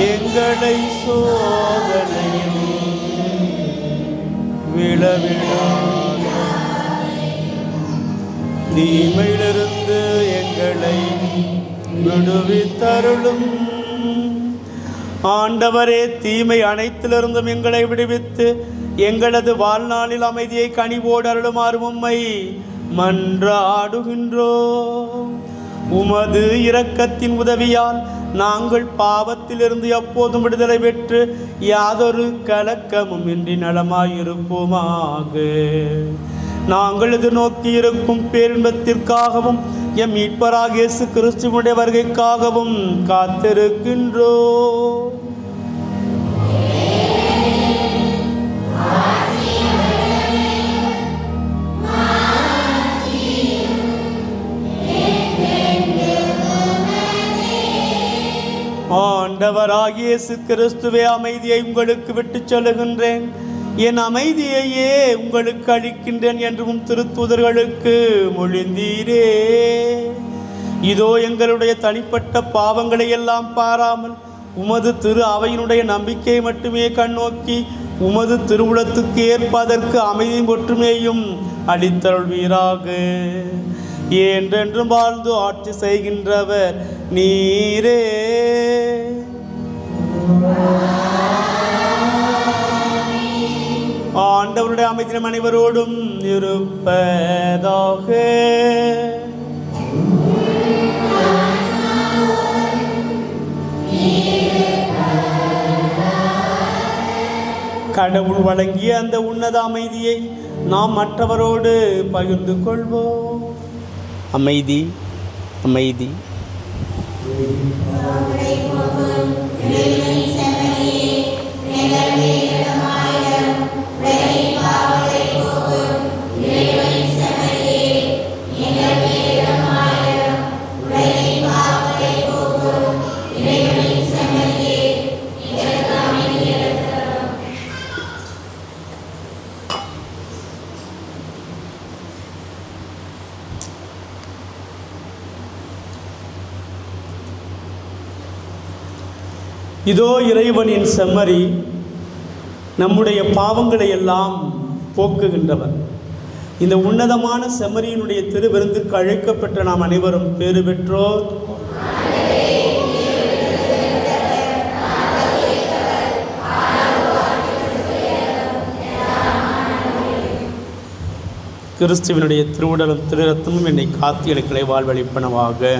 எங்களை சோதனையில் விழவிடாத தீமையிலிருந்து எங்களை விடுவித்தருளும். ஆண்டவரே, தீமை அனைத்திலிருந்தும் எங்களை விடுவித்து எங்களது வாழ்நாளில் அமைதியை கனிவோடு அருளுமாறு உம்மை மன்றாடுகின்றோம். உமது இரக்கத்தின் உதவியால் நாங்கள் பாவத்திலிருந்து எப்போதும் விடுதலை பெற்று யாதொரு கலக்கமும் இன்றி நலமாயிருப்போமாக. நாங்கள் எதிர்நோக்கி இருக்கும் பேரின்பத்திற்காகவும் எம் மீட்பராகிய இயேசு கிறிஸ்துவினுடைய வருகைக்காகவும் காத்திருக்கின்றோம். ஆண்டவராகிய இயேசு கிறிஸ்துவே, அமைதியை உங்களுக்கு விட்டுச் செல்லுகின்றேன், என் அமைதியையே உங்களுக்கு அளிக்கின்றேன் என்றும் திருத்தூதர்களுக்கு மொழிந்தீரே. இதோ எங்களுடைய தனிப்பட்ட பாவங்களை எல்லாம் பாராமல் உமது திரு அவையினுடைய நம்பிக்கையை மட்டுமே கண்ணோக்கி உமது திருவுளத்துக்கு ஏற்பதற்கு அமைதியும் ஒற்றுமையும் அளித்தருள்வீராக. என்றென்றும் வாழ்ந்து ஆட்சி செய்கின்றவர் நீரே. ஆண்டவருடைய அமைதி அனைவரோடும் இருப்பதாக. கடவுள் வழங்கிய அந்த உன்னத அமைதியை நாம் மற்றவரோடு பகிர்ந்து கொள்வோம். அமைதி, அமைதி. இதோ இறைவனின் செம்மறி, நம்முடைய பாவங்களை எல்லாம் போக்குகின்றவர். இந்த உன்னதமான செம்மறியினுடைய திருவிருந்திற்கு அழைக்கப்பட்ட நாம் அனைவரும் பேறு பெற்றோர். கிறிஸ்துவனுடைய திருவுடலும் திரு ரத்தமும் என்னை காத்து எனக்கு வாழ்வளிப்பனவாக.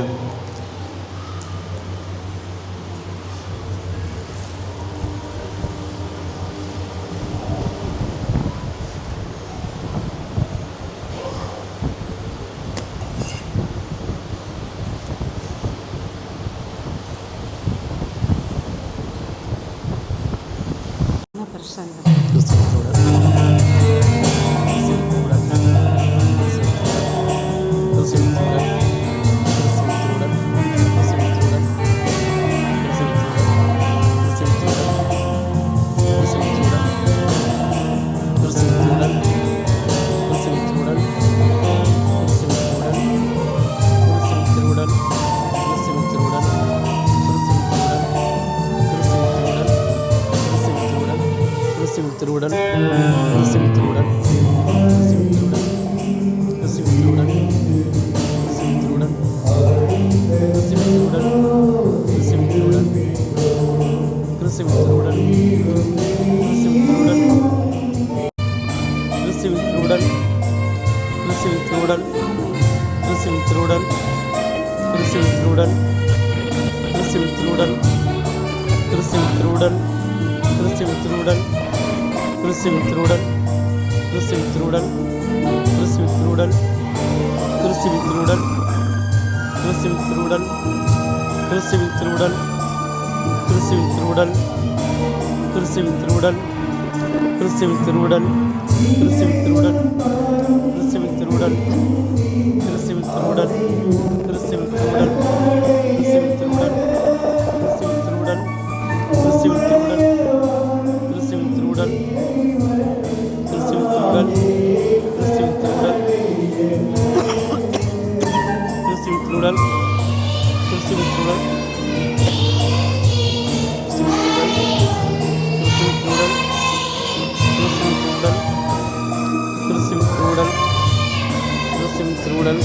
திருவுடல்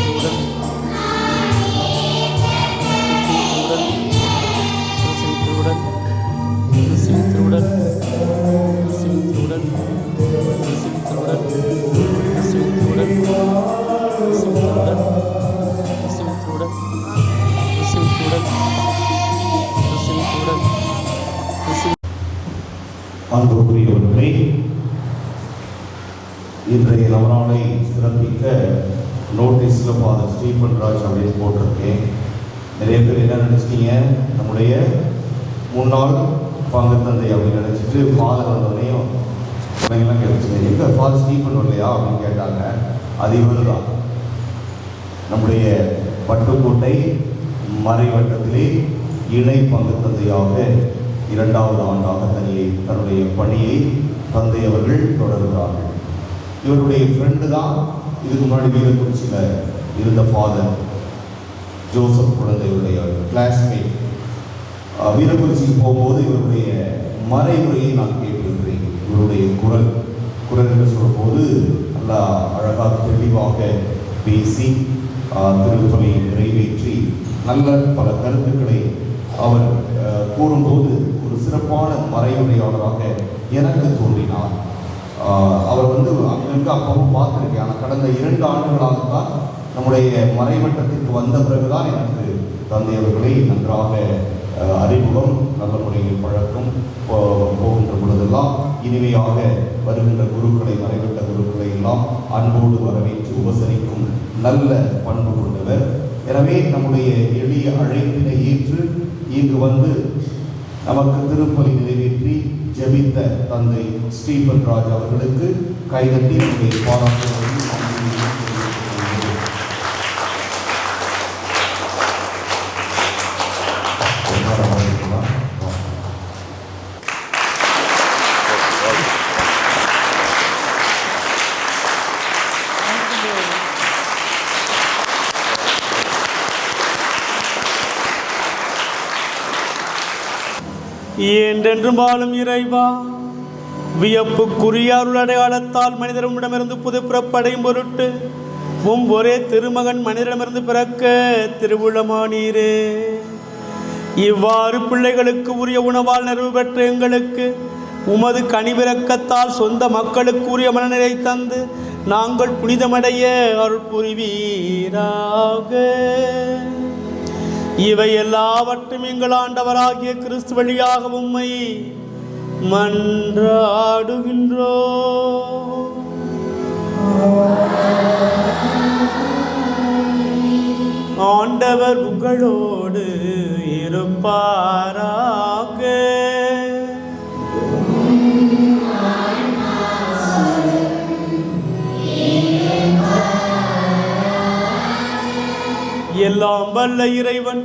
திருவுடல்
அன்புக்குரியவர்களே, இன்றைய நவநாளை சிறப்பிக்க நோட்டீஸில் ஃபாதர் ஸ்டீஃபன் ராஜ் அப்படின்னு போட்டிருக்கேன். நிறைய பேர் என்ன நினச்சிட்டீங்க, நம்முடைய முன்னாள் பங்கு தந்தை அப்படின்னு நினச்சிட்டு ஃபாதர் வந்தோடனையும் உடனேலாம் கேட்டுச்சுங்க, எங்கே ஃபாதர் ஸ்டீஃபன் வரலையா அப்படின்னு கேட்டாங்க. அது இவர் தான். நம்முடைய பட்டுக்கோட்டை மறைவட்டத்திலே இணை பங்கு தந்தையாக 2வது ஆண்டாக தன்னுடைய பணியை தந்தை அவர்கள் தொடர்கிறார்கள். இவருடைய ஃப்ரெண்டு தான் இதுக்கு முன்னாடி வீரக்குறிச்சியில் இருந்த ஃபாதர் ஜோசப் குழந்தையுடைய கிளாஸ்மேட். வீரக்குறிச்சிக்கு போகும்போது இவருடைய மறைமுறையை நான் கேட்டிருக்கிறேன். இவருடைய குரல் என்று சொல்லும்போது நல்லா அழகாக தெளிவாக பேசி திருப்பலியை நிறைவேற்றி நல்ல பல கருத்துக்களை அவர் கூறும்போது ஒரு சிறப்பான மறையுரையாளராக எனக்கு தோன்றினார். அவர் அங்கிருந்து அப்பவும் பார்த்துருக்கேன். ஆனால் கடந்த 2 ஆண்டுகளாகத்தான் நம்முடைய மறைவட்டத்திற்கு வந்த பிறகுதான் எனக்கு தந்தை அவர்களை நன்றாக அறிமுகம், நல்ல முறையில் பழக்கம் போகின்ற பொழுதெல்லாம் இனிமையாக வருகின்ற குருக்களை, மறைவிட்ட குருக்களை எல்லாம் அன்போடு வரவேற்று உபசரிக்கும் நல்ல பண்பு கொண்டவர். எனவே நம்முடைய எளிய அழைப்பினை ஏற்று இங்கு வந்து நமக்கு திருப்பலி நிறைவேற்றி ஜெபித்த தந்தை ஸ்டீபன் ராஜ் அவர்களுக்கு கைதட்டி நம்முடைய பாராட்டுகளை
என்றென்றும் வாழும் இறைவா, வியப்புக்குரிய அருள் அடையாளத்தால் மனிதரிடமிருந்து புது பிறப்படையும் பொருட்டு ஒரே திருமகன் மனிதரிடமிருந்து பிறக்க திருவுளமானீரே. இவ்வாறு பிள்ளைகளுக்கு உரிய உணவால் நிறைவு பெற்ற எங்களுக்கு உமது கனிவிரக்கத்தால் சொந்த மக்களுக்கு உரிய மனநிலை தந்து நாங்கள் புனிதமடைய அருள் புரிவீராக. இவை எல்லாவற்றும் எங்கள் ஆண்டவராகிய கிறிஸ்து வழியாக உம்மை மன்றாடுகின்றோ. ஆண்டவர் உங்களோடு இருப்பாராக. எல்லாம் வல்ல இறைவன்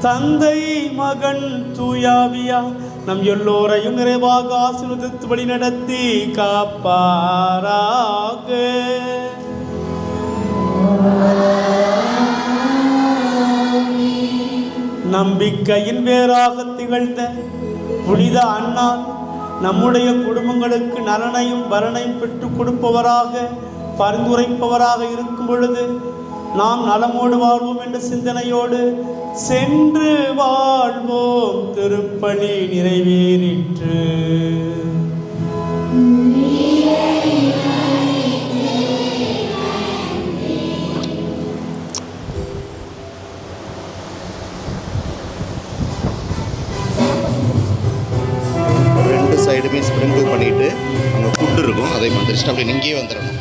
தந்தை, மகன், தூயாவியா நம் எல்லோரையும் நிறைவாக ஆசீர்வதித்து வழி நடத்தி காப்பாராக. நம்பிக்கையின் வேறாக திகழ்ந்த புனித அண்ணா நம்முடைய குடும்பங்களுக்கு நலனையும் வரனையும் பெற்றுக் கொடுப்பவராக, பரிந்துரைப்பவராக இருக்கும் பொழுது நாம் நலமோடு வாழ்வோம் என்ற சிந்தனையோடு சென்று வாழ்வோம். திருப்பலி நிறைவேறிற்று.
ரெண்டு சைடுமே ஸ்ப்ரிங்கிள் பண்ணிட்டு அங்கே ஃபுட்டு இருக்கும், அதை மந்திரிச்சுட்டு அப்படி இங்கேயே வந்துடணும்.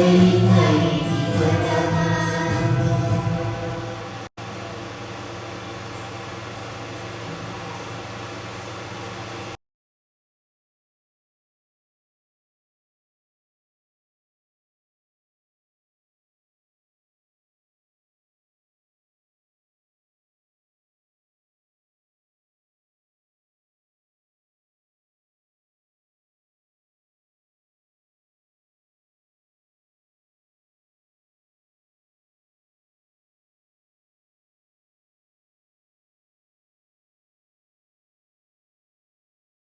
Amen.